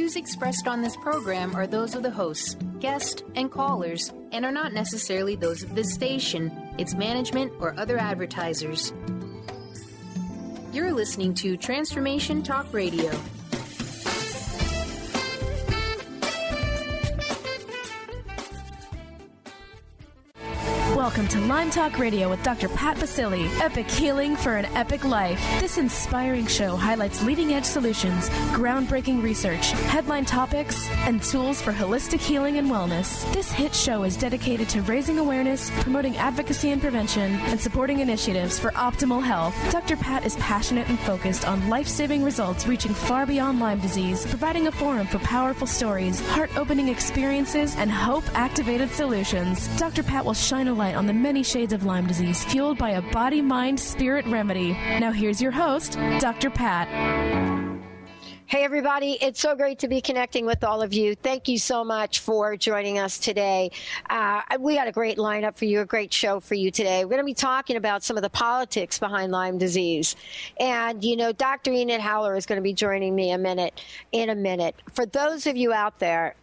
views expressed on this program are those of the hosts, guests, and callers, and are not necessarily those of this station, its management, or other advertisers. You're listening to Transformation Talk Radio. Welcome to Lyme Talk Radio with Dr. Pat Baccili. Epic healing for an epic life. This inspiring show highlights leading-edge solutions, groundbreaking research, headline topics, and tools for holistic healing and wellness. This hit show is dedicated to raising awareness, promoting advocacy and prevention, and supporting initiatives for optimal health. Dr. Pat is passionate and focused on life-saving results reaching far beyond Lyme disease, providing a forum for powerful stories, heart-opening experiences, and hope-activated solutions. Dr. Pat will shine a light on the many shades of Lyme disease fueled by a body-mind-spirit remedy. Now here's your host, Dr. Pat. Hey everybody, it's so great to be connecting with all of you. Thank you so much for joining us today. We got a great lineup for you, a great show for you today. We're going to be talking about some of the politics behind Lyme disease. And, you know, Dr. Enid Haller is going to be joining me in a minute. For those of you out there,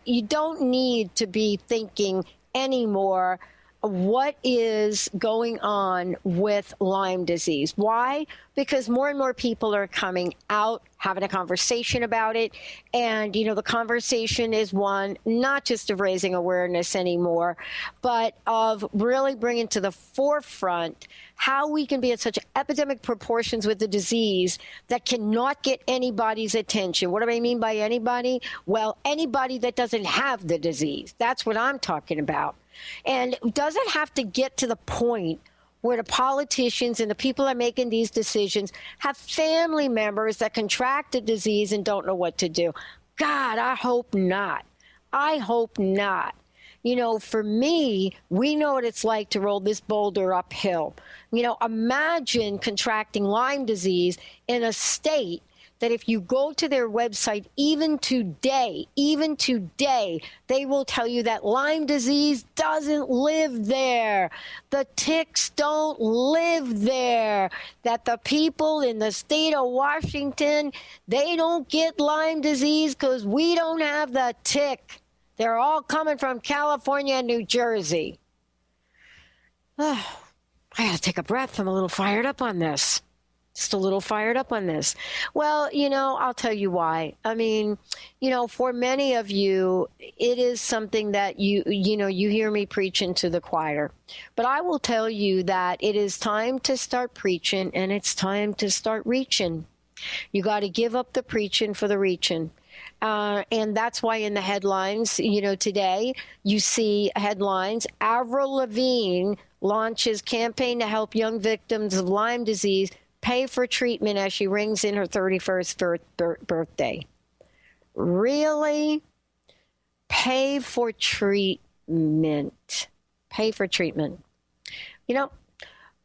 you don't need to be thinking anymore what is going on with Lyme disease. Why? Because more and more people are coming out, having a conversation about it. And, you know, the conversation is one, not just of raising awareness anymore, but of really bringing to the forefront how we can be at such epidemic proportions with the disease that cannot get anybody's attention. What do I mean by anybody? Well, anybody that doesn't have the disease. That's what I'm talking about. And does it have to get to the point where the politicians and the people that are making these decisions have family members that contract the disease and don't know what to do? God, I hope not. I hope not. You know, for me, we know what it's like to roll this boulder uphill. You know, imagine contracting Lyme disease in a state that if you go to their website, even today, they will tell you that Lyme disease doesn't live there. The ticks don't live there. That the people in the state of Washington, they don't get Lyme disease because we don't have the tick. They're all coming from California and New Jersey. Oh, I got to take a breath. I'm a little fired up on this. Just a little fired up on this. Well, you know, I'll tell you why. I mean, you know, for many of you, it is something that you hear me preaching to the choir. But I will tell you that it is time to start preaching and it's time to start reaching. You got to give up the preaching for the reaching. And that's why in the headlines, you know, today you see headlines, Avril Lavigne launches campaign to help young victims of Lyme disease pay for treatment as she rings in her 31st birthday. Really? Pay for treatment. Pay for treatment. You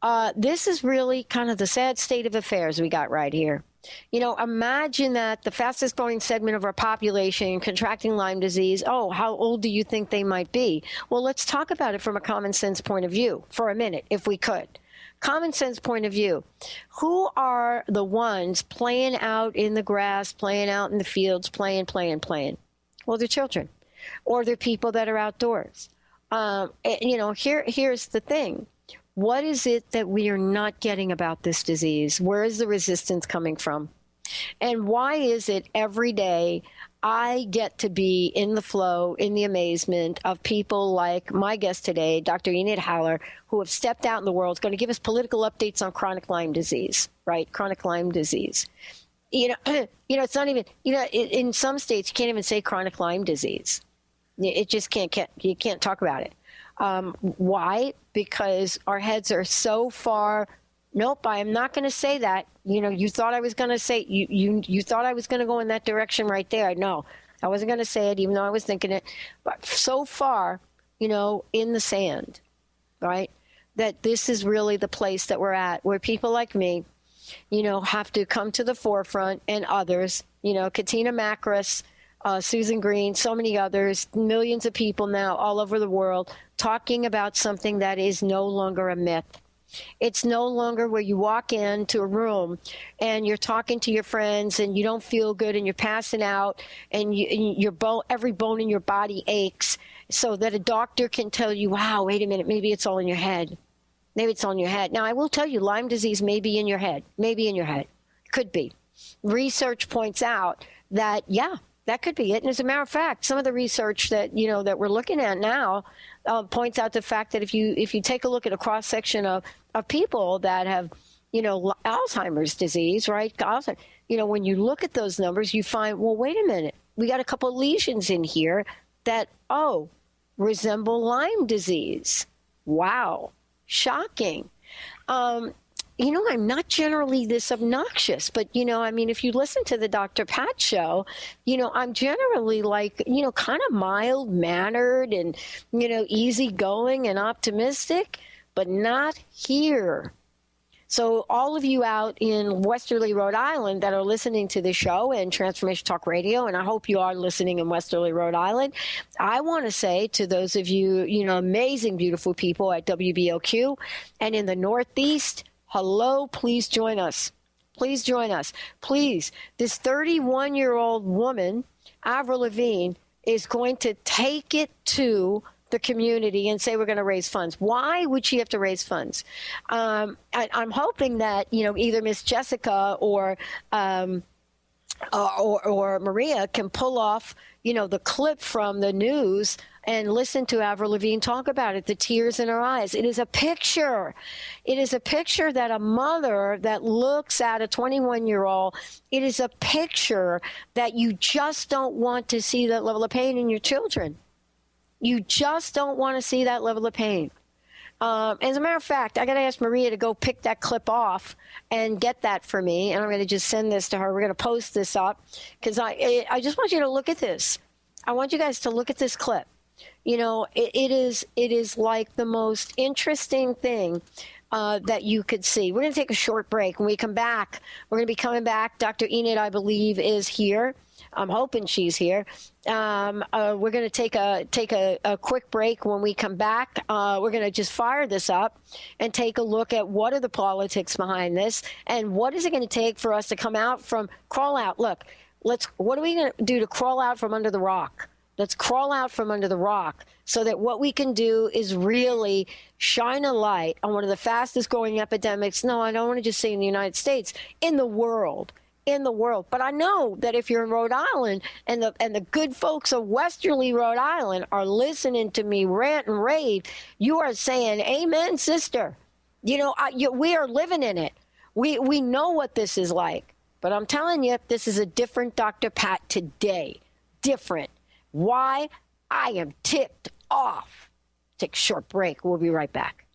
know, this is really kind of the sad state of affairs we got right here. You know, imagine that the fastest growing segment of our population contracting Lyme disease. Oh, how old do you think they might be? Well, let's talk about it from a common sense point of view for a minute, if we could. Common sense point of view. Who are the ones playing out in the grass, playing out in the fields, playing? Well, they're children, or they're people that are outdoors. You know, here's the thing. What is it that we are not getting about this disease? Where is the resistance coming from? And why is it every day I get to be in the flow, in the amazement of people like my guest today, Dr. Enid Haller, who have stepped out in the world, going to give us political updates on chronic Lyme disease, right? Chronic Lyme disease. You know, it's not even, you know, in some states, you can't even say chronic Lyme disease. It just you can't talk about it. Why? Because our heads are so far. Nope, I am not going to say that. You know, you thought I was going to say, you thought I was going to go in that direction right there. No, I wasn't going to say it, even though I was thinking it. But so far, you know, in the sand, right, that this is really the place that we're at, where people like me, you know, have to come to the forefront, and others, you know, Katina Macris, Susan Green, so many others, millions of people now all over the world talking about something that is no longer a myth. It's no longer where you walk into a room and you're talking to your friends and you don't feel good and you're passing out and every bone in your body aches, so that a doctor can tell you, wow, wait a minute, maybe it's all in your head. Maybe it's on your head. Now, I will tell you, Lyme disease may be in your head. Maybe in your head. Could be. Research points out that, yeah, that could be it. And as a matter of fact, some of the research that, that we're looking at now points out the fact that if you take a look at a cross-section of people that have, Alzheimer's disease, right? When you look at those numbers, you find, well, wait a minute. We got a couple of lesions in here that, resemble Lyme disease. Wow. Shocking. I'm not generally this obnoxious, but, if you listen to the Dr. Pat show, I'm generally kind of mild-mannered and, easygoing and optimistic, but not here. So all of you out in Westerly, Rhode Island that are listening to the show and Transformation Talk Radio, and I hope you are listening in Westerly, Rhode Island, I want to say to those of you, amazing, beautiful people at WBOQ and in the Northeast, hello, please join us. Please join us. Please, this 31-year-old woman, Avril Lavigne, is going to take it to the community and say we're going to raise funds. Why would she have to raise funds? I'm hoping that either Miss Jessica or Maria can pull off the clip from the news and listen to Avril Lavigne talk about it. The tears in her eyes. It is a picture. It is a picture that a mother that looks at a 21-year-old. It is a picture that you just don't want to see that level of pain in your children. You just don't want to see that level of pain. As a matter of fact, I got to ask Maria to go pick that clip off and get that for me. And I'm going to just send this to her. We're going to post this up because I just want you to look at this. I want you guys to look at this clip. It is like the most interesting thing that you could see. We're going to take a short break. When we come back, we're going to be coming back. Dr. Enid, I believe, is here. I'm hoping she's here. We're going to take a quick break. When we come back, we're going to just fire this up and take a look at what are the politics behind this and what is it going to take for us to crawl out. Look, what are we going to do to crawl out from under the rock? Let's crawl out from under the rock so that what we can do is really shine a light on one of the fastest growing epidemics. No, I don't want to just say in the United States, in the world. But I know that if you're in Rhode Island and the good folks of Westerly, Rhode Island are listening to me rant and rave, you are saying, amen, sister. We are living in it. We know what this is like. But I'm telling you, this is a different Dr. Pat today. Different. Why? I am ticked off. Take a short break. We'll be right back.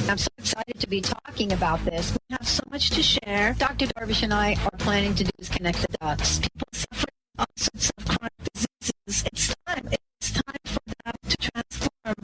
I'm so excited to be talking about this. We have so much to share. Dr. Darvish and I are planning to do is connect the dots. People suffering all sorts of chronic diseases. It's time. It's time for them to transform.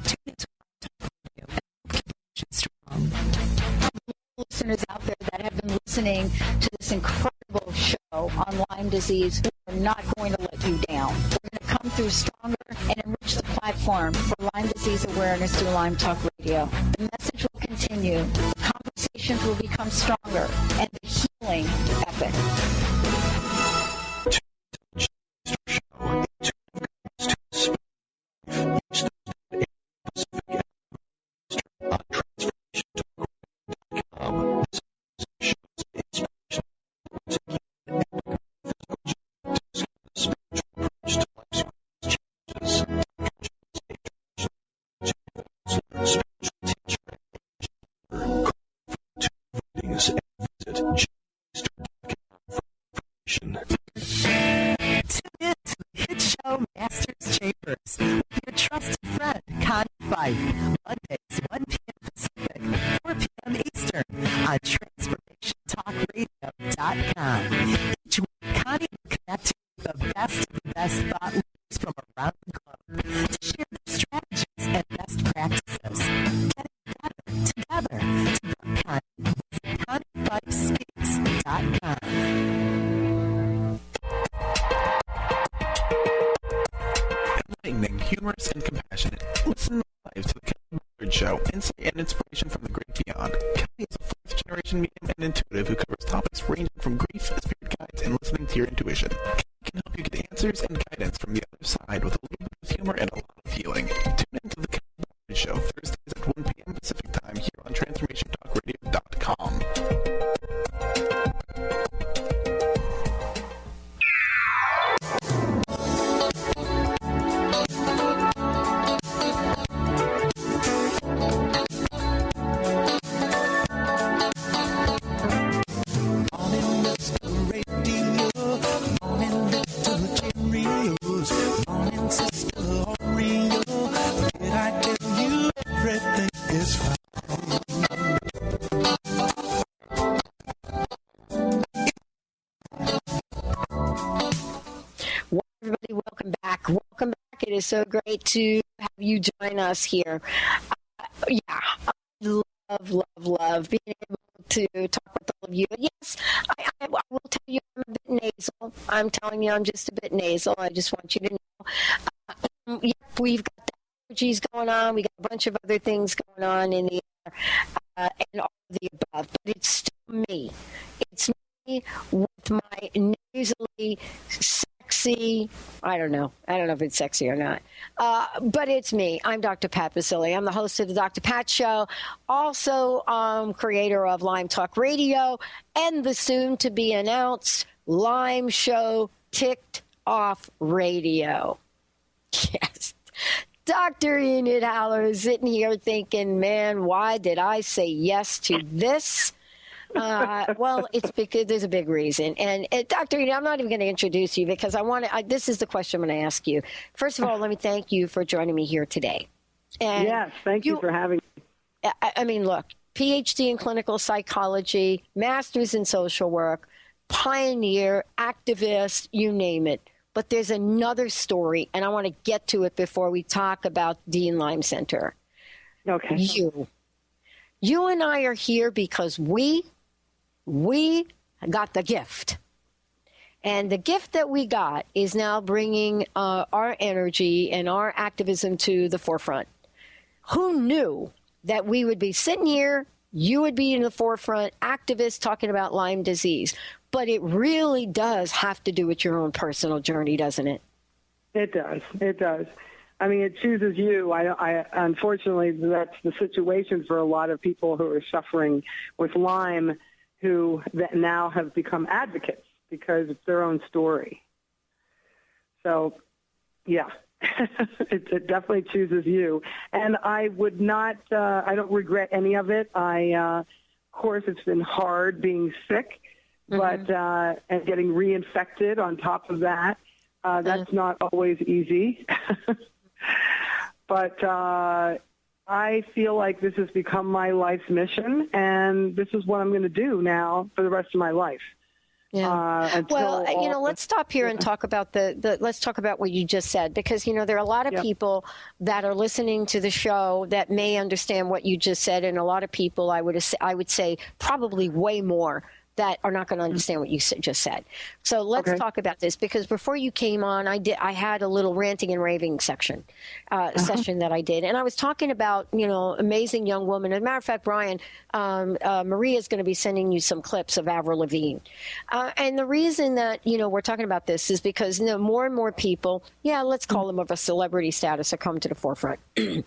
Listeners out there that have been listening to this incredible show on Lyme disease, we are not going to let you down. We're going to come through stronger and enrich the platform for Lyme disease awareness through Lyme Talk Radio. The message will continue. The conversations will become stronger and the healing epic. from around the globe to share their strategies and best practices. Get it together. To book time, visit ConnieLifeSpeaks.com. Enlightening, humorous, and compassionate. Listen live to the Kelly Ballard Show, insight and inspiration from the great beyond. Kelly is a fourth-generation medium and intuitive who covers topics ranging from grief, spirit guides, and listening to your intuition. Kelly can help you get answers and guidance from the other side with a little bit of humor and a lot of healing. Tune in to the Kelly Ballard Show, Thursdays at 1 p.m. Pacific Time here on TransformationTalkRadio.com. It is so great to have you join us here. I love being able to talk with all of you. Yes, I will tell you I'm a bit nasal. I'm telling you I'm just a bit nasal. I just want you to know. We've got the allergies going on. We got a bunch of other things going on in the air and all of the above. But it's still me. It's me with my nasally sexy, I don't know if it's sexy or not, but it's me. I'm Dr. Pat Baccili. I'm the host of the Dr. Pat Show, also creator of Lyme Talk Radio and the soon-to-be-announced Lyme Show Ticked Off Radio. Yes. Dr. Enid Haller is sitting here thinking, man, why did I say yes to this? Well, it's because there's a big reason. And Dr. Enid, I'm not even going to introduce you because this is the question I'm going to ask you. First of all, let me thank you for joining me here today. And yes, thank you for having me. I mean, look, PhD in clinical psychology, master's in social work, pioneer, activist, you name it. But there's another story, and I want to get to it before we talk about Dean Lyme Center. Okay. You and I are here because we got the gift. And the gift that we got is now bringing our energy and our activism to the forefront. Who knew that we would be sitting here, you would be in the forefront, activists talking about Lyme disease. But it really does have to do with your own personal journey, doesn't it? It does. It does. I mean, it chooses you. I unfortunately, that's the situation for a lot of people who are suffering with Lyme, who that now have become advocates because it's their own story. So, yeah, it definitely chooses you. And I would not, I don't regret any of it. Of course, it's been hard being sick, but and getting reinfected on top of that, that's not always easy. But I feel like this has become my life's mission, and this is what I'm going to do now for the rest of my life. Yeah. Well, let's stop here and talk about let's talk about what you just said, because, there are a lot of people that are listening to the show that may understand what you just said. And a lot of people, I would say probably way more, that are not going to understand what you just said. So let's talk about this, because before you came on, I had a little ranting and raving session that I did. And I was talking about, amazing young woman. As a matter of fact, Brian, Maria is going to be sending you some clips of Avril Lavigne. And the reason that, we're talking about this is because, more and more people, let's call them of a celebrity status, are coming to the forefront. To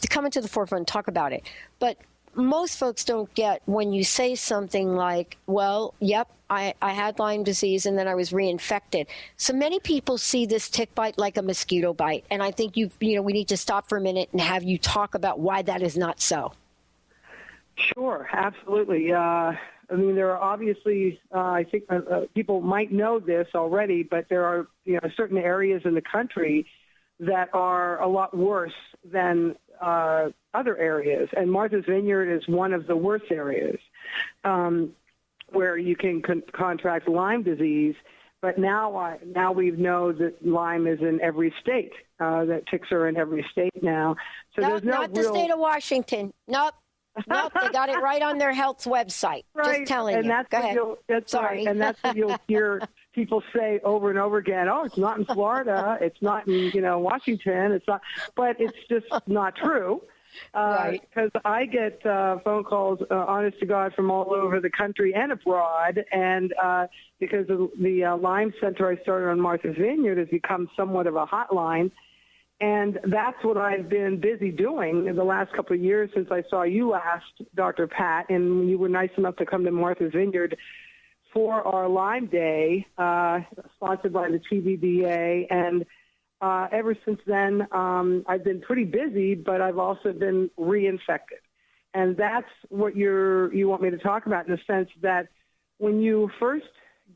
come into the forefront and talk about it. But most folks don't get when you say something like, well, yep, I had Lyme disease and then I was reinfected. So many people see this tick bite like a mosquito bite. And I think we need to stop for a minute and have you talk about why that is not so. Sure, absolutely. I mean, there are obviously, I think people might know this already, but there are, certain areas in the country that are a lot worse than other areas, and Martha's Vineyard is one of the worst areas where you can contract Lyme disease But now we know that Lyme is in every state, that ticks are in every state now. So there's no not the state of Washington. Nope, they got it right on their health's website. Right. Just telling and you. That's Go what ahead. Sorry. Right. And that's what you'll hear people say over and over again. Oh, it's not in Florida. It's not in, Washington. It's not, but it's just not true. Right. Because I get phone calls, honest to God, from all over the country and abroad. And because of the Lyme Center I started on Martha's Vineyard has become somewhat of a hotline. And that's what I've been busy doing in the last couple of years since I saw you last, Dr. Pat, and you were nice enough to come to Martha's Vineyard for our Lyme Day, sponsored by the TVDA. And ever since then, I've been pretty busy, but I've also been reinfected. And that's what you want me to talk about, in the sense that when you first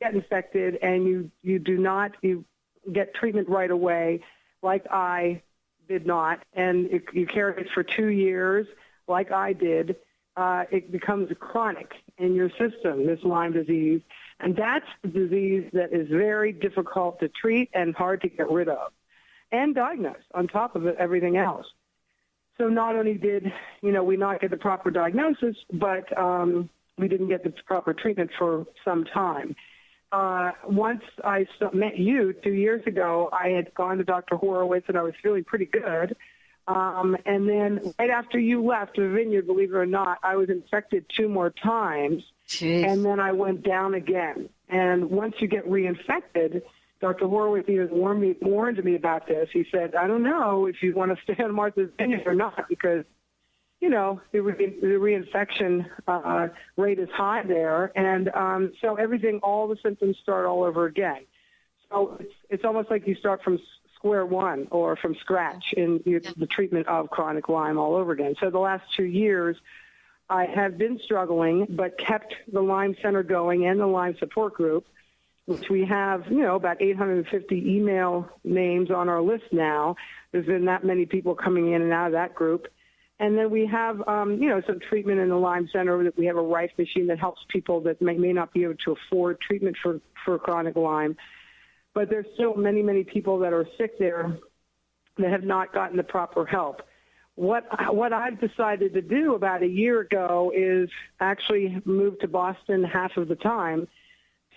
get infected and you get treatment right away, like I did not, and you carry it for 2 years, like I did, it becomes chronic in your system, this Lyme disease. And that's the disease that is very difficult to treat and hard to get rid of and diagnose on top of everything else. So not only did, we not get the proper diagnosis, but we didn't get the proper treatment for some time. Once I met you 2 years ago, I had gone to Dr. Horowitz and I was feeling pretty good. And then right after you left the vineyard, believe it or not, I was infected 2 more times. Jeez. And then I went down again. And once you get reinfected, Dr. Horowitz even warned me about this. He said, I don't know if you want to stay on Martha's Vineyard or not, because the reinfection rate is high there. And so all the symptoms start all over again. So it's almost like you start from square one or from scratch in the treatment of chronic Lyme all over again. So the last 2 years, I have been struggling, but kept the Lyme Center going and the Lyme support group, which we have, about 850 email names on our list now. There's been that many people coming in and out of that group. And then we have, some treatment in the Lyme Center. We have a Rife machine that helps people that may not be able to afford treatment for chronic Lyme. But there's still many, many people that are sick there that have not gotten the proper help. What I've decided to do about a year ago is actually move to Boston half of the time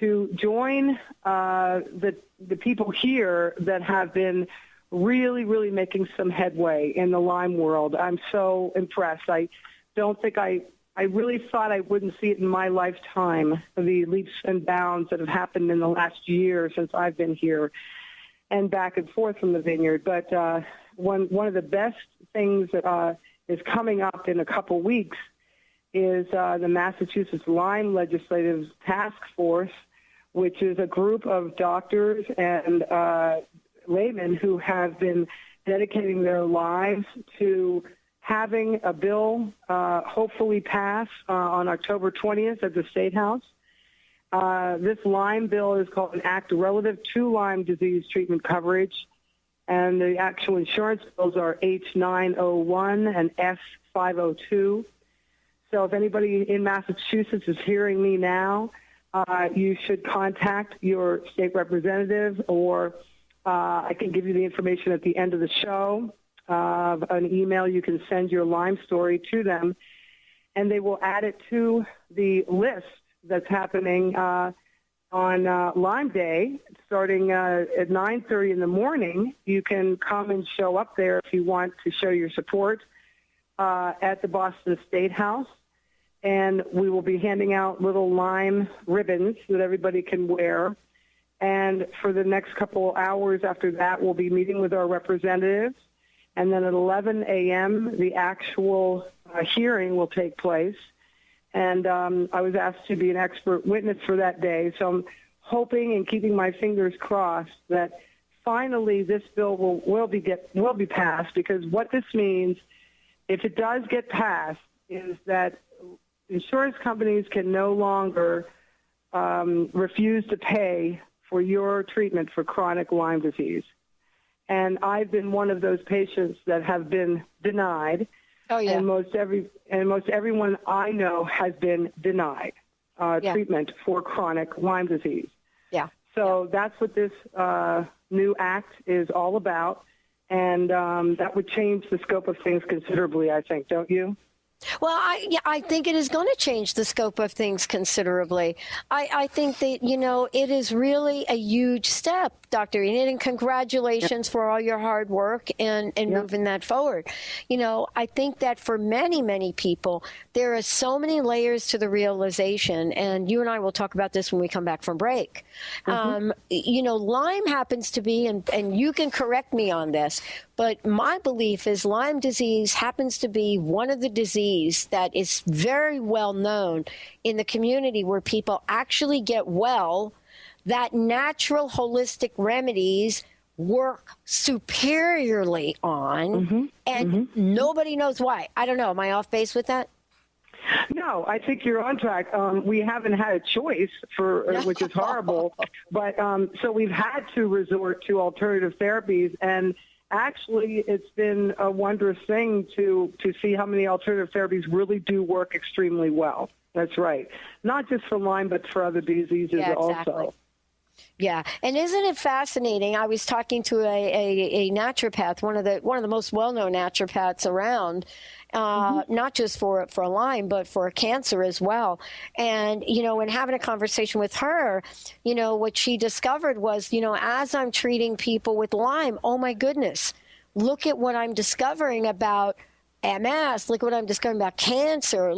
to join the people here that have been really, really making some headway in the Lyme world. I'm so impressed. I don't think I really thought I wouldn't see it in my lifetime, the leaps and bounds that have happened in the last year since I've been here and back and forth from the vineyard. But one of the best things that is coming up in a couple weeks is the Massachusetts Lyme Legislative Task Force, which is a group of doctors and laymen who have been dedicating their lives to having a bill hopefully pass on October 20th at the State House. This Lyme bill is called an Act Relative to Lyme Disease Treatment Coverage, and the actual insurance bills are H901 and S502. So if anybody in Massachusetts is hearing me now, you should contact your state representative, or I can give you the information at the end of the show, an email. You can send your Lyme story to them, and they will add it to the list that's happening on Lyme Day, starting at 9:30 in the morning. You can come and show up there if you want to show your support at the Boston State House. And we will be handing out little Lyme ribbons that everybody can wear. And for the next couple hours after that, we'll be meeting with our representatives. And then at 11 a.m., the actual hearing will take place. And I was asked to be an expert witness for that day. So I'm hoping and keeping my fingers crossed that finally this bill will be passed, because what this means, if it does get passed, is that insurance companies can no longer refuse to pay for your treatment for chronic Lyme disease. And I've been one of those patients that have been denied. Oh, yeah. And most everyone I know has been denied treatment for chronic Lyme disease. Yeah. So that's what this new act is all about, and that would change the scope of things considerably, I think, don't you? Well, I think it is going to change the scope of things considerably. I think that, it is really a huge step, Dr. Enid, and congratulations for all your hard work and moving that forward. I think that for many, many people, there are so many layers to the realization, and you and I will talk about this when we come back from break. Lyme happens to be, and you can correct me on this, but my belief is Lyme disease happens to be one of the disease that is very well known in the community where people actually get well, that natural holistic remedies work superiorly on, and nobody knows why. I don't know. Am I off base with that? No, I think you're on track. We haven't had a choice, which is horrible, but so we've had to resort to alternative therapies, and actually it's been a wondrous thing to see how many alternative therapies really do work extremely well. That's right. Not just for Lyme, but for other diseases also. Yeah, and isn't it fascinating? I was talking to a naturopath, one of the most well-known naturopaths around, not just for Lyme, but for cancer as well. And, in having a conversation with her, what she discovered was, as I'm treating people with Lyme, oh my goodness, look at what I'm discovering about MS, look at what I'm discovering about cancer,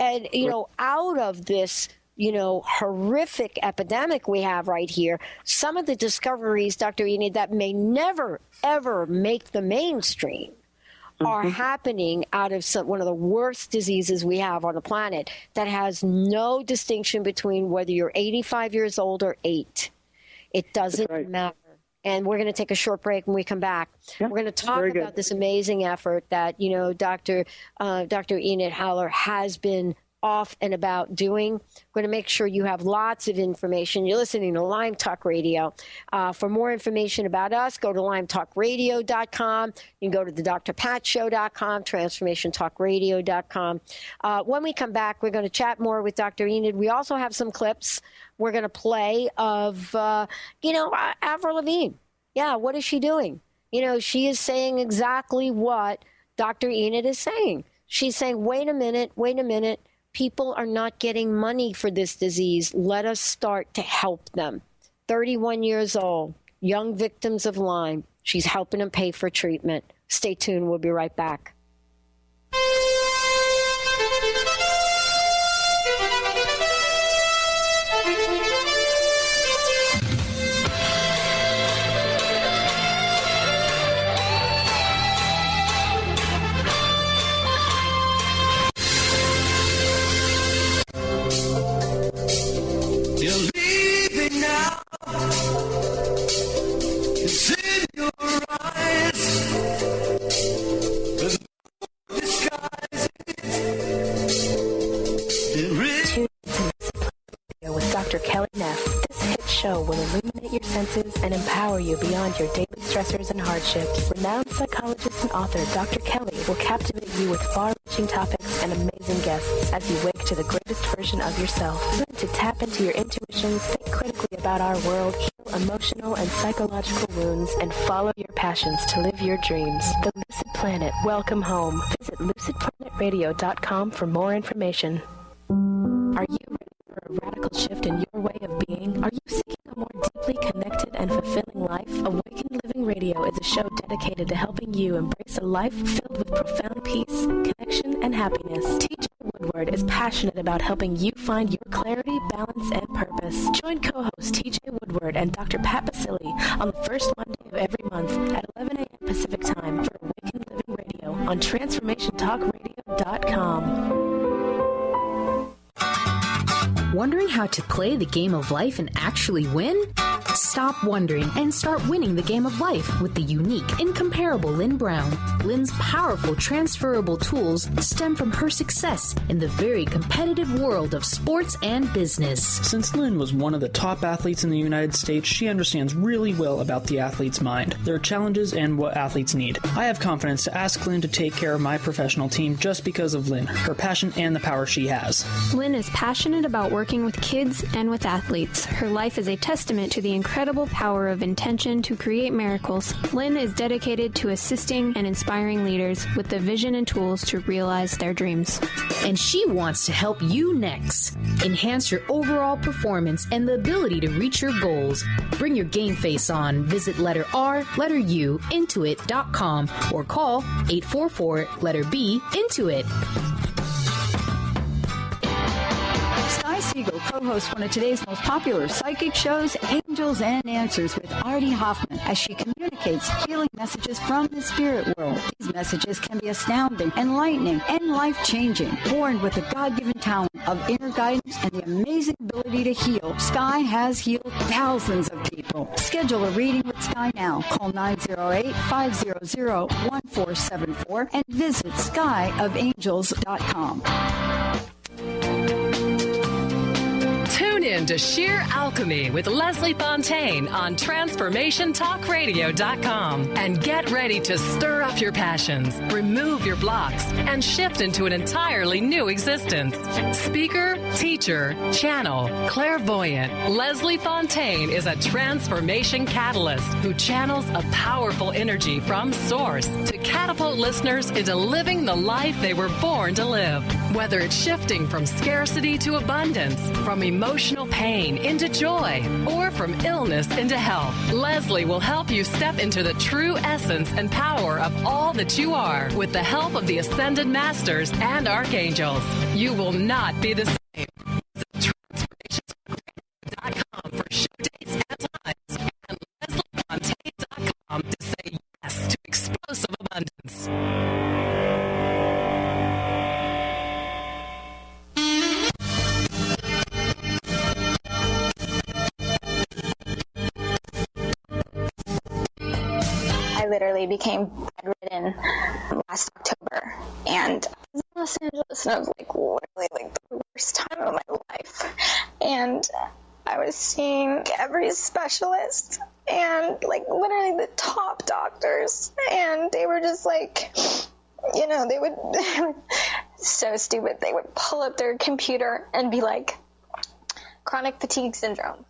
out of this horrific epidemic we have right here, some of the discoveries, Dr. Enid, that may never, ever make the mainstream are happening out of one of the worst diseases we have on the planet that has no distinction between whether you're 85 years old or 8. It doesn't matter. And we're going to take a short break when we come back. We're going to talk about this amazing effort that, Dr. Enid Haller has been off and about doing. We're going to make sure you have lots of information. You're listening to Lyme Talk Radio. For more information about us, go to lymetalkradio.com. You can go to the drpatshow.com, transformationtalkradio.com. When we come back, we're going to chat more with Dr. Enid. We also have some clips we're going to play of, Avril Lavigne. Yeah, what is she doing? She is saying exactly what Dr. Enid is saying. She's saying, wait a minute. People are not getting money for this disease. Let us start to help them. 31 years old, young victims of Lyme. She's helping them pay for treatment. Stay tuned. We'll be right back. Will illuminate your senses and empower you beyond your daily stressors and hardships. Renowned psychologist and author Dr. Kelly will captivate you with far-reaching topics and amazing guests as you wake to the greatest version of yourself. Learn to tap into your intuitions, think critically about our world, heal emotional and psychological wounds, and follow your passions to live your dreams. The Lucid Planet. Welcome home. Visit lucidplanetradio.com for more information. Are you ready for a radical shift in your way of being? Are you seeking a more deeply connected and fulfilling life? Awakened Living Radio is a show dedicated to helping you embrace a life filled with profound peace, connection, and happiness. TJ Woodward is passionate about helping you find your clarity, balance, and purpose. Join co-host TJ Woodward and Dr. Pat Baccili on the first Monday of every month at 11 a.m. Pacific Time for Awakened Living Radio on TransformationTalkRadio.com. Wondering how to play the game of life and actually win? stop wondering and start winning the game of life with the unique, incomparable Lynn Brown. Lynn's powerful, transferable tools stem from her success in the very competitive world of sports and business. Since Lynn was one of the top athletes in the United States, she understands really well about the athlete's mind, their challenges, and what athletes need. I have confidence to ask Lynn to take care of my professional team just because of Lynn, her passion, and the power she has. Lynn is passionate about working with kids and with athletes. Her life is a testament to the incredible power of intention to create miracles. Lynn is dedicated to assisting and inspiring leaders with the vision and tools to realize their dreams. And she wants to help you next. Enhance your overall performance and the ability to reach your goals. Bring your game face on. Visit letter R, letter U, intuit.com or call 844 letter B, Intuit. Sky Siegel co-hosts one of today's most popular psychic shows, Angels and Answers, with Artie Hoffman, as she communicates healing messages from the spirit world. These messages can be astounding, enlightening, and life-changing. Born with the God-given talent of inner guidance and the amazing ability to heal, Sky has healed thousands of people. Schedule a reading with Sky now. Call 908-500-1474 and visit skyofangels.com. Tune in to Sheer Alchemy with Leslie Fontaine on TransformationTalkRadio.com and get ready to stir up your passions, remove your blocks, and shift into an entirely new existence. Speaker, teacher, channel, clairvoyant, Leslie Fontaine is a transformation catalyst who channels a powerful energy from source to catapult listeners into living the life they were born to live. Whether it's shifting from scarcity to abundance, from emotional pain into joy, or from illness into health, Leslie will help you step into the true essence and power of all that you are with the help of the Ascended Masters and Archangels. You will not be the same. Visit TransformationTalkRadio.com for show dates and times, and LeslieFontaine.com to say yes to explosive abundance. I literally became bedridden last October, and I was in Los Angeles, and I was literally the worst time of my life. And I was seeing every specialist and literally the top doctors, and they were just they would so stupid. They would pull up their computer and be like, chronic fatigue syndrome.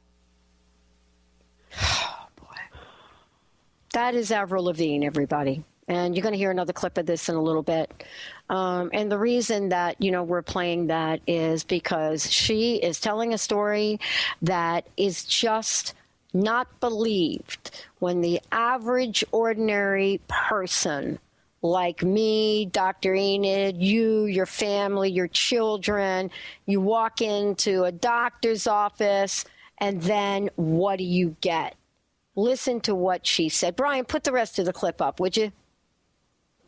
That is Avril Lavigne, everybody. And you're going to hear another clip of this in a little bit. And the reason that, we're playing that is because she is telling a story that is just not believed when the average, ordinary person like me, Dr. Enid, you, your family, your children, you walk into a doctor's office, and then what do you get? Listen to what she said. Brian, put the rest of the clip up, would you?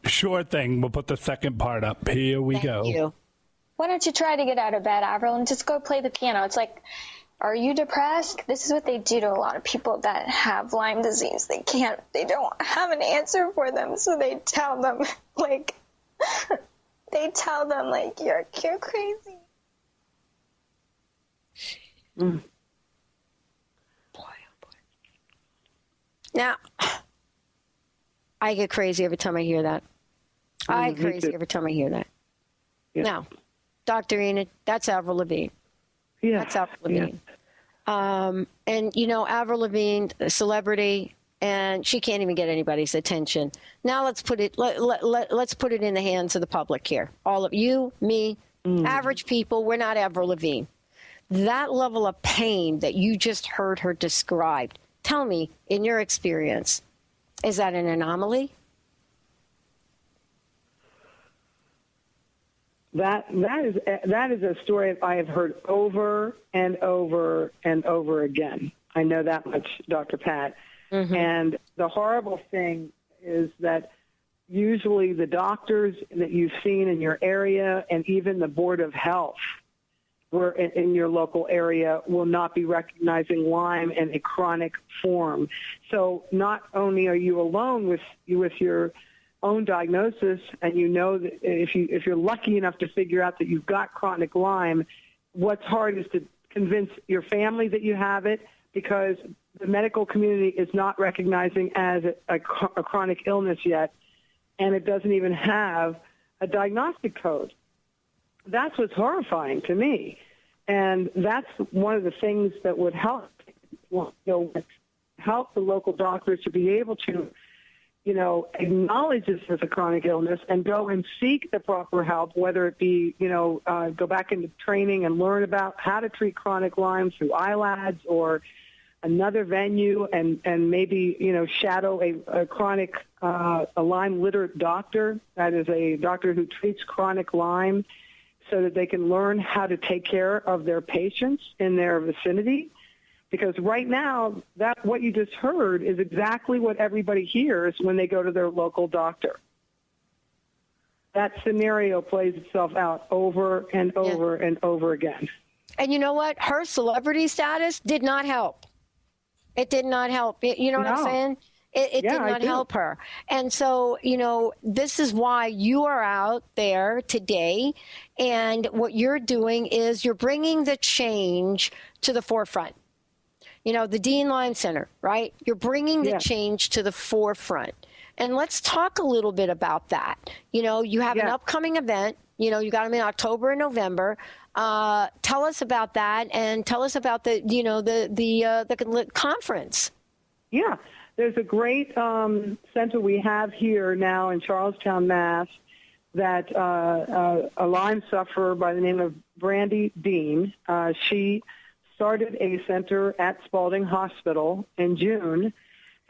Sure thing. We'll put the second part up. Here we go. Thank you. Why don't you try to get out of bed, Avril, and just go play the piano? It's like, are you depressed? This is what they do to a lot of people that have Lyme disease. They don't have an answer for them, so they tell them, you're crazy. Mm. Now, I get crazy every time I hear that. I get crazy every time I hear that. Yeah. Now, Dr. Enid, that's Avril Lavigne. Yeah. That's Avril Lavigne. Yeah. And, Avril Lavigne, a celebrity, and she can't even get anybody's attention. Now let's put it let's put it in the hands of the public here. All of you, me, average people, we're not Avril Lavigne. That level of pain that you just heard her described, tell me, in your experience, is that an anomaly? That is a story I have heard over and over and over again. I know that much, Dr. Pat. Mm-hmm. And the horrible thing is that usually the doctors that you've seen in your area and even the Board of Health in your local area will not be recognizing Lyme in a chronic form. So not only are you alone with your own diagnosis, and you know that if you're lucky enough to figure out that you've got chronic Lyme, what's hard is to convince your family that you have it, because the medical community is not recognizing as a chronic illness yet, and it doesn't even have a diagnostic code. That's what's horrifying to me. And that's one of the things that would help the local doctors to be able to, acknowledge this as a chronic illness and go and seek the proper help, whether it be, go back into training and learn about how to treat chronic Lyme through ILADS or another venue, and maybe, shadow a chronic, a Lyme literate doctor, that is a doctor who treats chronic Lyme, so that they can learn how to take care of their patients in their vicinity. Because right now, what you just heard is exactly what everybody hears when they go to their local doctor. That scenario plays itself out over and over and over again. And you know what? Her celebrity status did not help. It did not help. You know what I'm saying? It did not help her. And so, this is why you are out there today. And what you're doing is you're bringing the change to the forefront. The Dean Lyme Center, right? You're bringing the change to the forefront. And let's talk a little bit about that. You have an upcoming event. You got them in October and November. Tell us about that, and tell us about the conference. Yeah. There's a great center we have here now in Charlestown, Mass, that a Lyme sufferer by the name of Brandy Dean, she started a center at Spalding Hospital in June,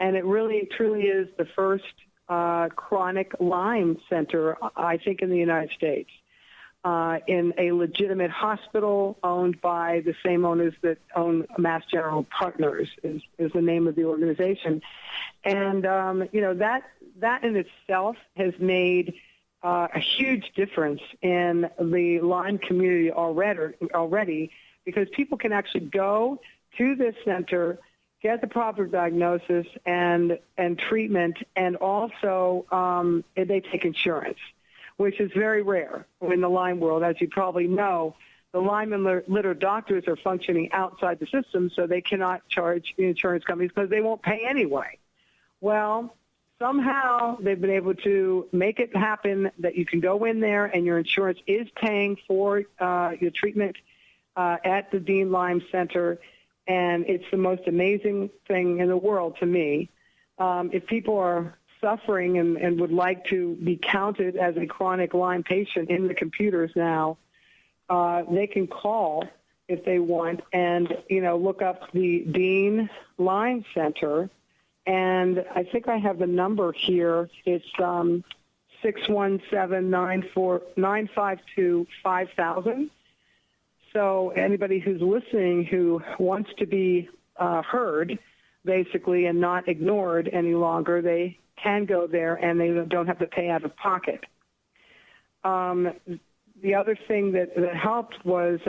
and it really truly is the first chronic Lyme center, I think, in the United States, in a legitimate hospital owned by the same owners that own Mass General Partners is the name of the organization. And, that in itself has made a huge difference in the Lyme community already, because people can actually go to this center, get the proper diagnosis and treatment, and also they take insurance, which is very rare in the Lyme world. As you probably know, the Lyme and litter doctors are functioning outside the system, so they cannot charge the insurance companies because they won't pay anyway. Well, somehow they've been able to make it happen that you can go in there and your insurance is paying for your treatment at the Dean Lyme Center, and it's the most amazing thing in the world to me. If people are suffering and would like to be counted as a chronic Lyme patient in the computers now, they can call if they want and, look up the Dean Lyme Center. And I think I have the number here. It's 617-952-5000. So anybody who's listening who wants to be heard, basically, and not ignored any longer, they can go there and they don't have to pay out of pocket. The other thing that helped was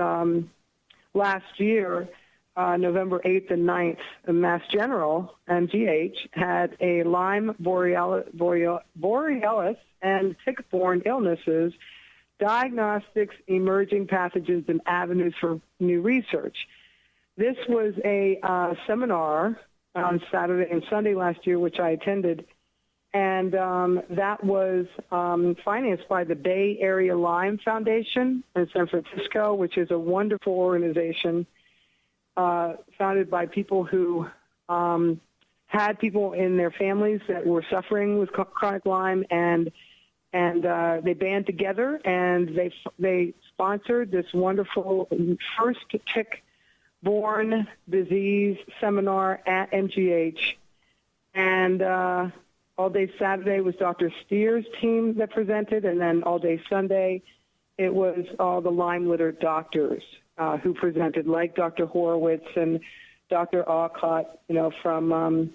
last year, November 8th and 9th, Mass General, MGH, had a Lyme, borealis, and tick-borne illnesses, diagnostics, emerging pathogens, and avenues for new research. This was a seminar on Saturday and Sunday last year, which I attended, and that was financed by the Bay Area Lyme Foundation in San Francisco, which is a wonderful organization founded by people who had people in their families that were suffering with chronic Lyme, and they band together and they sponsored this wonderful first tick-borne disease seminar at MGH. And all day Saturday was Dr. Steer's team that presented, and then all day Sunday it was all the Lyme litter doctors who presented, like Dr. Horowitz and Dr. Alcott, from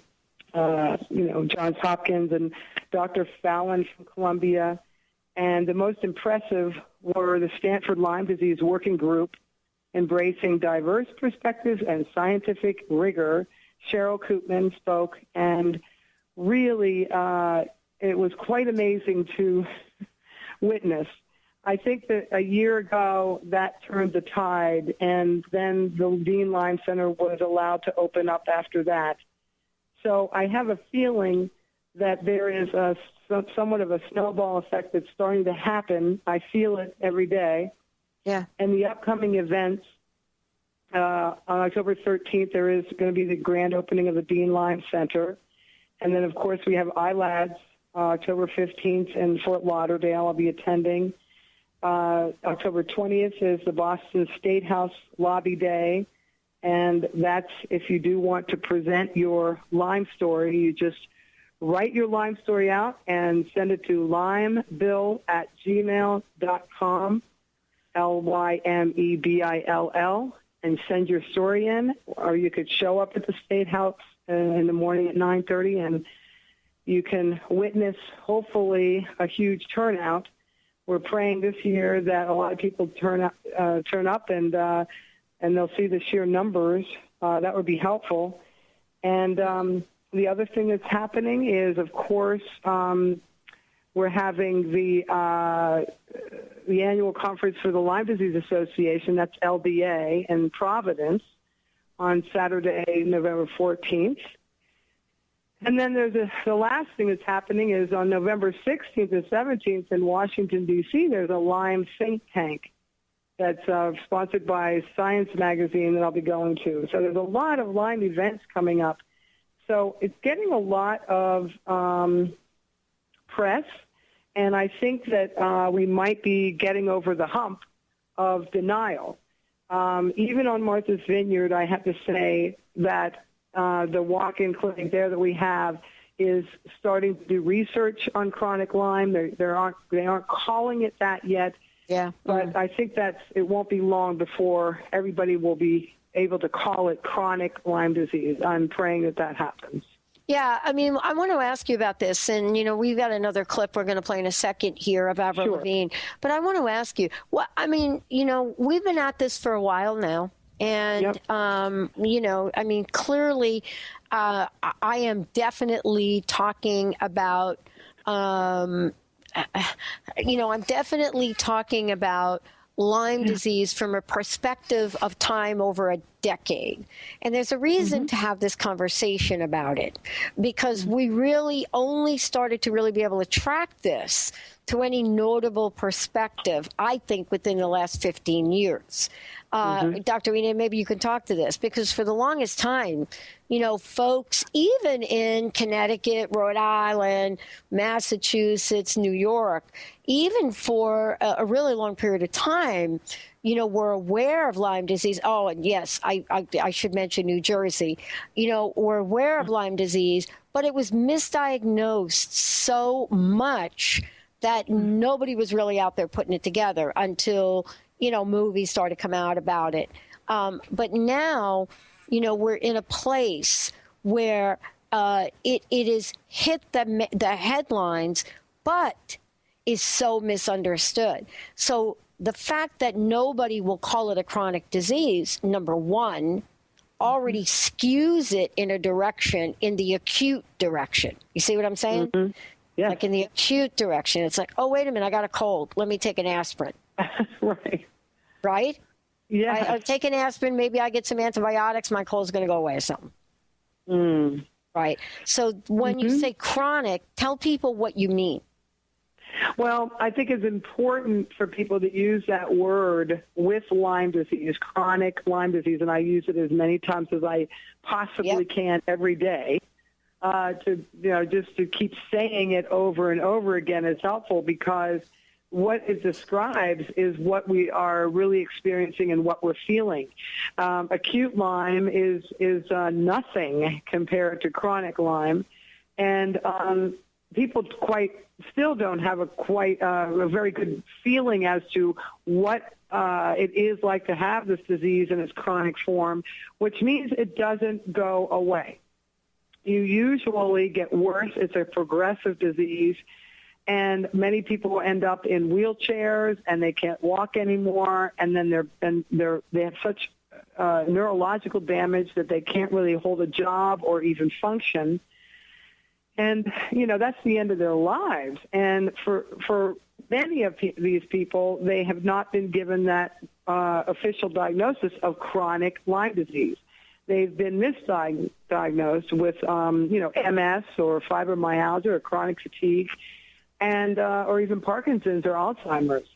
Johns Hopkins, and Dr. Fallon from Columbia. And the most impressive were the Stanford Lyme Disease Working Group embracing diverse perspectives and scientific rigor. Cheryl Koopman spoke, and really it was quite amazing to witness. I think that a year ago that turned the tide, and then the Dean Lyme Center was allowed to open up after that. So I have a feeling that there is somewhat of a snowball effect that's starting to happen. I feel it every day. Yeah. And the upcoming events, on October 13th, there is going to be the grand opening of the Dean Lyme Center. And then, of course, we have iLads, October 15th in Fort Lauderdale. I'll be attending. October 20th is the Boston State House Lobby Day. And that's, if you do want to present your Lyme story, you just write your Lyme story out and send it to lymebill@gmail.com, LYMEBILL, and send your story in. Or you could show up at the State House in the morning at 9:30, and you can witness, hopefully, a huge turnout. We're praying this year that a lot of people turn up and they'll see the sheer numbers. That would be helpful. And the other thing that's happening is, of course, we're having the annual conference for the Lyme Disease Association, that's LDA, in Providence on Saturday, November 14th. And then there's the last thing that's happening is on November 16th and 17th in Washington, D.C., there's a Lyme think tank that's sponsored by Science Magazine that I'll be going to. So there's a lot of Lyme events coming up. So it's getting a lot of press, and I think that we might be getting over the hump of denial. Even on Martha's Vineyard, I have to say that the walk-in clinic there that we have is starting to do research on chronic Lyme. They aren't calling it that yet. Yeah. But I think it won't be long before everybody will be able to call it chronic Lyme disease. I'm praying that happens. Yeah, I mean, I want to ask you about this, and, we've got another clip we're going to play in a second here of Avril Lavigne, but I want to ask you, we've been at this for a while now, and, clearly I am definitely talking about, I'm definitely talking about Lyme disease from a perspective of time over a decade. And there's a reason to have this conversation about it, because we really only started to really be able to track this to any notable perspective, I think, within the last 15 years. Dr. Ina, maybe you can talk to this, because for the longest time, folks, even in Connecticut, Rhode Island, Massachusetts, New York, even for a really long period of time, were aware of Lyme disease. Oh, and yes, I should mention New Jersey. Were aware of Lyme disease, but it was misdiagnosed so much that nobody was really out there putting it together until, movies started to come out about it. But now, we're in a place where it is hit the headlines, but is so misunderstood. So the fact that nobody will call it a chronic disease, number one, already skews it in a direction, in the acute direction. You see what I'm saying? Yeah. Like in the acute direction. It's like, oh, wait a minute, I got a cold. Let me take an aspirin. Right. Right? Yeah. I take an aspirin, maybe I get some antibiotics, my cold's going to go away or something. Right. So when you say chronic, tell people what you mean. Well, I think it's important for people to use that word with Lyme disease, chronic Lyme disease, and I use it as many times as I possibly can every day. Just to keep saying it over and over again is helpful, because what it describes is what we are really experiencing and what we're feeling. Acute Lyme is nothing compared to chronic Lyme, and people still don't have a very good feeling as to what it is like to have this disease in its chronic form, which means it doesn't go away. You usually get worse. It's a progressive disease. and many people end up in wheelchairs and they can't walk anymore, and then they have such neurological damage that they can't really hold a job or even function. And, that's the end of their lives. And for many of these people, they have not been given that official diagnosis of chronic Lyme disease. They've been misdiagnosed with, MS or fibromyalgia or chronic fatigue, and or even Parkinson's or Alzheimer's.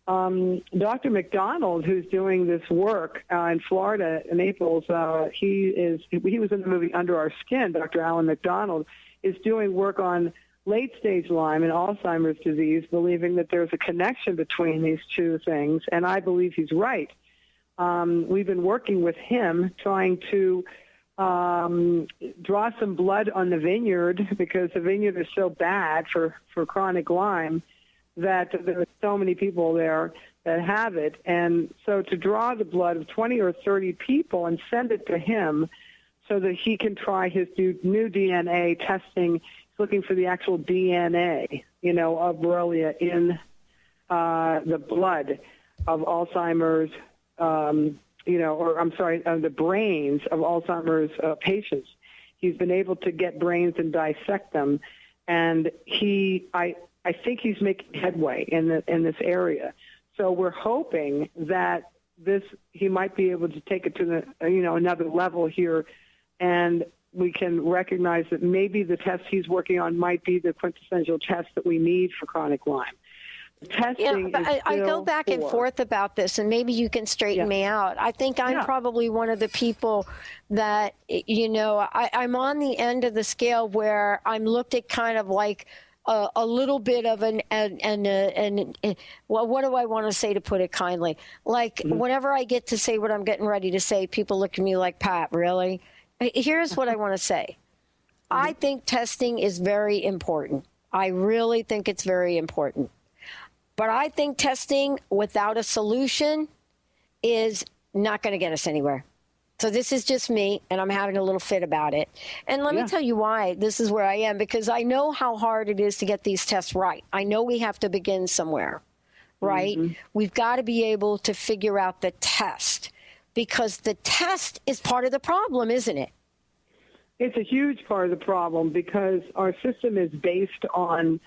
Dr. McDonald, who's doing this work in Florida, in Naples, he was in the movie Under Our Skin. Dr. Alan McDonald is doing work on late-stage Lyme and Alzheimer's disease, believing that there's a connection between these two things, and I believe he's right. We've been working with him trying to draw some blood on the vineyard, because the vineyard is so bad for chronic Lyme that there are so many people there that have it. And so to draw the blood of 20 or 30 people and send it to him so that he can try his new DNA testing, he's looking for the actual DNA, of Borrelia in the blood of Alzheimer's, the brains of Alzheimer's patients. He's been able to get brains and dissect them, and I think he's making headway in this area. So we're hoping that he might be able to take it to another level here, and we can recognize that maybe the test he's working on might be the quintessential test that we need for chronic Lyme. Testing I go back and forth about this, and maybe you can straighten me out. I think I'm probably one of the people that, I'm on the end of the scale where I'm looked at kind of like a little bit of what do I want to say, to put it kindly? Like, whenever I get to say what I'm getting ready to say, people look at me like, Pat, really? Here's what I want to say. I think testing is very important. I really think it's very important. But I think testing without a solution is not going to get us anywhere. So this is just me, and I'm having a little fit about it. And let me tell you why this is where I am, because I know how hard it is to get these tests right. I know we have to begin somewhere, right? We've got to be able to figure out the test, because the test is part of the problem, isn't it? It's a huge part of the problem, because our system is based on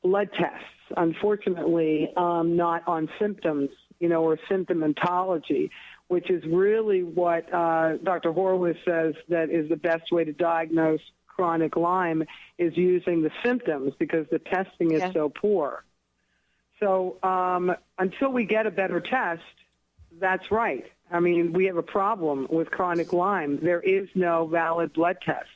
blood tests, unfortunately, not on symptoms, or symptomatology, which is really what Dr. Horowitz says that is the best way to diagnose chronic Lyme, is using the symptoms, because the testing is so poor. So until we get a better test, that's right. I mean, we have a problem with chronic Lyme. There is no valid blood test.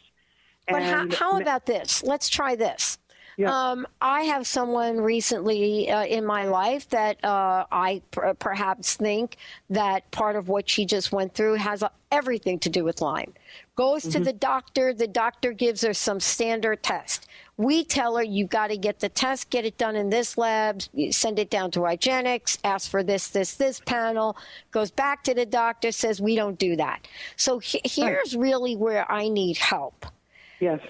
But how about this? Let's try this. Yeah. I have someone recently in my life that I perhaps think that part of what she just went through has everything to do with Lyme. Goes to the doctor gives her some standard test. We tell her, you got to get the test, get it done in this lab, send it down to Hygienics, ask for this panel, goes back to the doctor, says we don't do that. So here's really where I need help. Yes.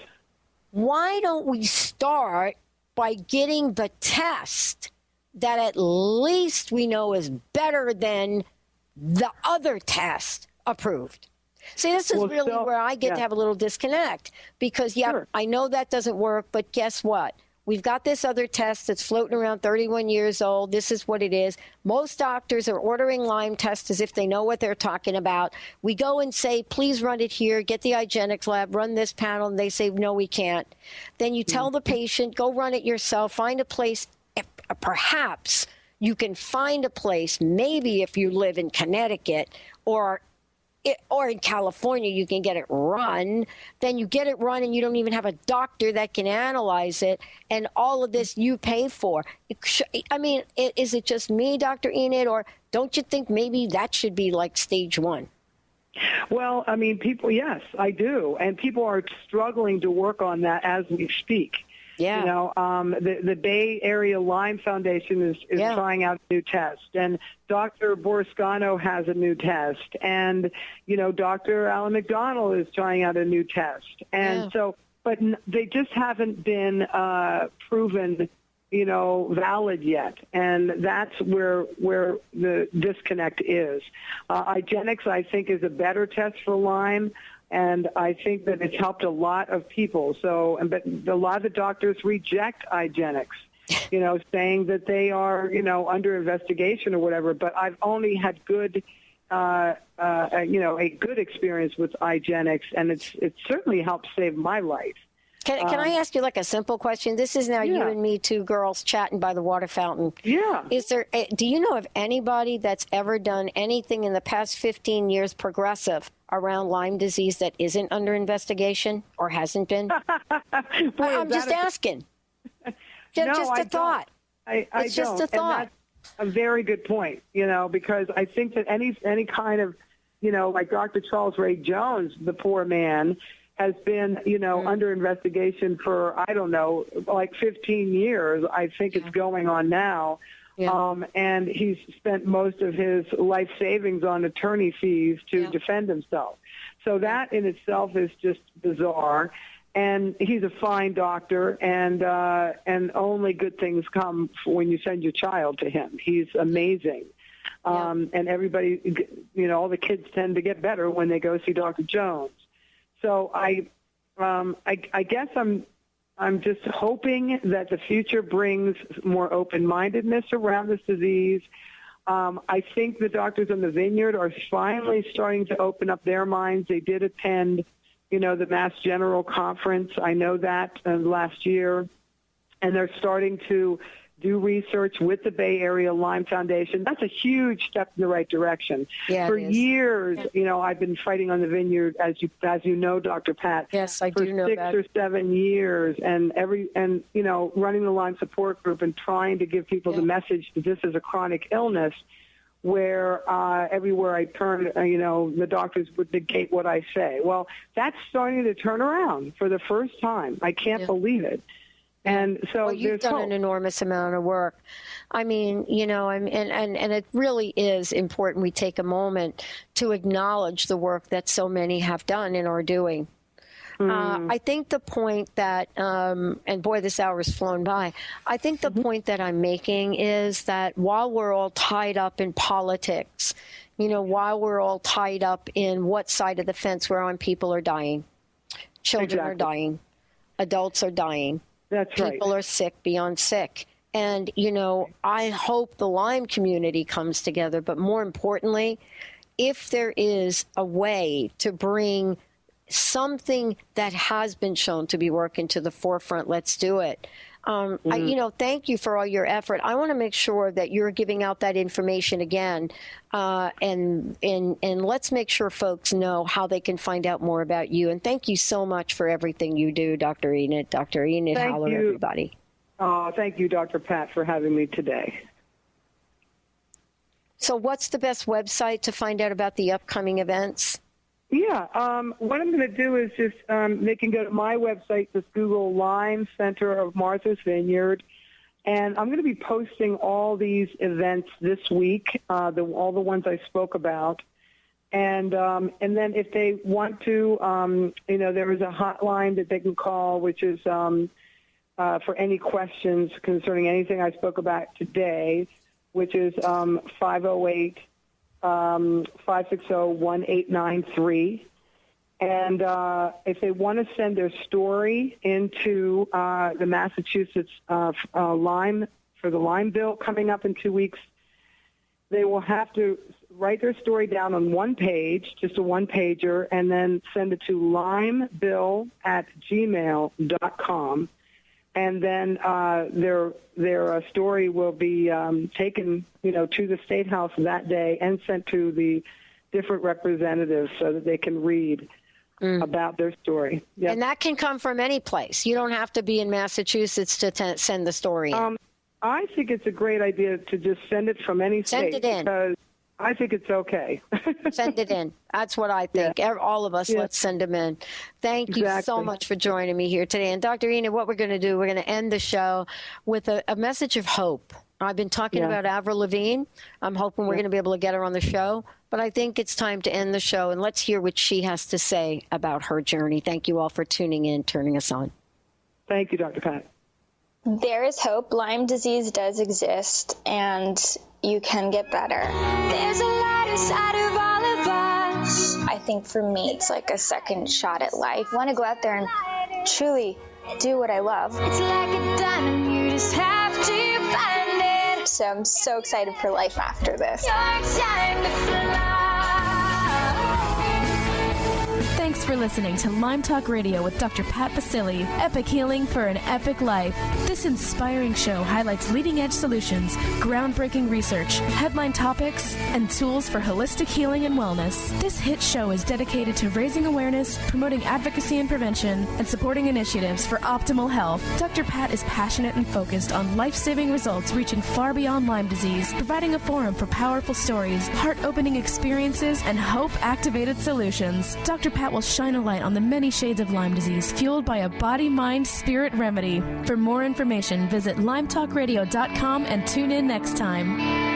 Why don't we start by getting the test that at least we know is better than the other test approved? See, this is really where I get to have a little disconnect, because, I know that doesn't work, but guess what? We've got this other test that's floating around, 31 years old. This is what it is. Most doctors are ordering Lyme tests as if they know what they're talking about. We go and say, please run it here, get the Hygienics lab, run this panel, and they say, no, we can't. Then you tell the patient, go run it yourself, find a place. Perhaps you can find a place, maybe if you live in Connecticut or in California, you can get it run. Then you get it run and you don't even have a doctor that can analyze it. And all of this you pay for. I mean, is it just me, Dr. Enid, or don't you think maybe that should be like stage one? Well, I mean, yes, I do. And people are struggling to work on that as we speak. Yeah. The Bay Area Lyme Foundation is trying out a new test, and Dr. Boriscano has a new test, and, Dr. Alan McDonald is trying out a new test. And so, but they just haven't been proven valid yet, and that's where the disconnect is. IGeneX, I think, is a better test for Lyme, and I think that it's helped a lot of people. But a lot of the doctors reject IGeneX, saying that they are, under investigation or whatever. But I've only had good, a good experience with IGeneX, and it certainly helped save my life. Can I ask you like a simple question? This is now you and me, two girls chatting by the water fountain. Yeah. Do you know of anybody that's ever done anything in the past 15 years progressive around Lyme disease that isn't under investigation or hasn't been? I'm just asking. Just a thought. It's just a thought. And that's a very good point, because I think that any kind of, like Dr. Charles Ray Jones, the poor man, has been, under investigation for, I don't know, like 15 years. I think it's going on now. Yeah. And he's spent most of his life savings on attorney fees to defend himself. So that in itself is just bizarre. And he's a fine doctor, and only good things come when you send your child to him. He's amazing. And everybody, all the kids tend to get better when they go see Dr. Jones. So I guess I'm just hoping that the future brings more open-mindedness around this disease. I think the doctors in the Vineyard are finally starting to open up their minds. They did attend, the Mass General Conference. I know that last year, and they're starting to do research with the Bay Area Lyme Foundation. That's a huge step in the right direction. Yeah, for years, I've been fighting on the Vineyard, as you know, Dr. Pat. Yes, I do know that. For 6 or 7 years, and running the Lyme support group and trying to give people the message that this is a chronic illness, where everywhere I turn, the doctors would negate what I say. Well, that's starting to turn around for the first time. I can't believe it. And so you've done an enormous amount of work. I mean, and it really is important we take a moment to acknowledge the work that so many have done and are doing. I think the point that, and boy, this hour has flown by. I think the point that I'm making is that while we're all tied up in politics, while we're all tied up in what side of the fence we're on, people are dying. Children are dying. Adults are dying. That's right. People are sick beyond sick. And, I hope the Lyme community comes together. But more importantly, if there is a way to bring something that has been shown to be working to the forefront, let's do it. Thank you for all your effort. I want to make sure that you're giving out that information again, and let's make sure folks know how they can find out more about you. And thank you so much for everything you do, Dr. Enid. Dr. Enid Haller, everybody. Thank you, Dr. Pat, for having me today. So what's the best website to find out about the upcoming events? Yeah, what I'm going to do is just they can go to my website, just Google Lyme Center of Martha's Vineyard, and I'm going to be posting all these events this week, all the ones I spoke about, and then if they want to, there is a hotline that they can call, which is for any questions concerning anything I spoke about today, which is 508. 560-1893. And if they want to send their story into the Massachusetts Lyme, for the Lyme bill coming up in 2 weeks, they will have to write their story down on one page, just a one-pager, and then send it to lymebill@gmail.com. And then their story will be taken, to the State House that day and sent to the different representatives so that they can read about their story. Yep. And that can come from any place. You don't have to be in Massachusetts to send the story in. I think it's a great idea to just send it from any state. Send it in. Because I think it's okay. Send it in. That's what I think. Yeah. All of us, let's send them in. Thank you so much for joining me here today. And Dr. Enid, what we're going to do, we're going to end the show with a message of hope. I've been talking about Avril Lavigne. I'm hoping we're going to be able to get her on the show. But I think it's time to end the show, and let's hear what she has to say about her journey. Thank you all for tuning in, turning us on. Thank you, Dr. Pat. there is hope. Lyme disease does exist, and you can get better. There's a light inside of all of us. I think for me, it's like a second shot at life. I want to go out there and truly do what I love. It's like a diamond, you just have to find it. So I'm so excited for life after this. Your time to fly. Thanks for listening to Lyme Talk Radio with Dr. Pat Baccili, Epic Healing for an Epic Life. This inspiring show highlights leading-edge solutions, groundbreaking research, headline topics, and tools for holistic healing and wellness. This hit show is dedicated to raising awareness, promoting advocacy and prevention, and supporting initiatives for optimal health. Dr. Pat is passionate and focused on life-saving results reaching far beyond Lyme disease, providing a forum for powerful stories, heart-opening experiences, and hope-activated solutions. Dr. Pat will shine a light on the many shades of Lyme disease fueled by a body-mind-spirit remedy. For more information, visit LymeTalkRadio.com and tune in next time.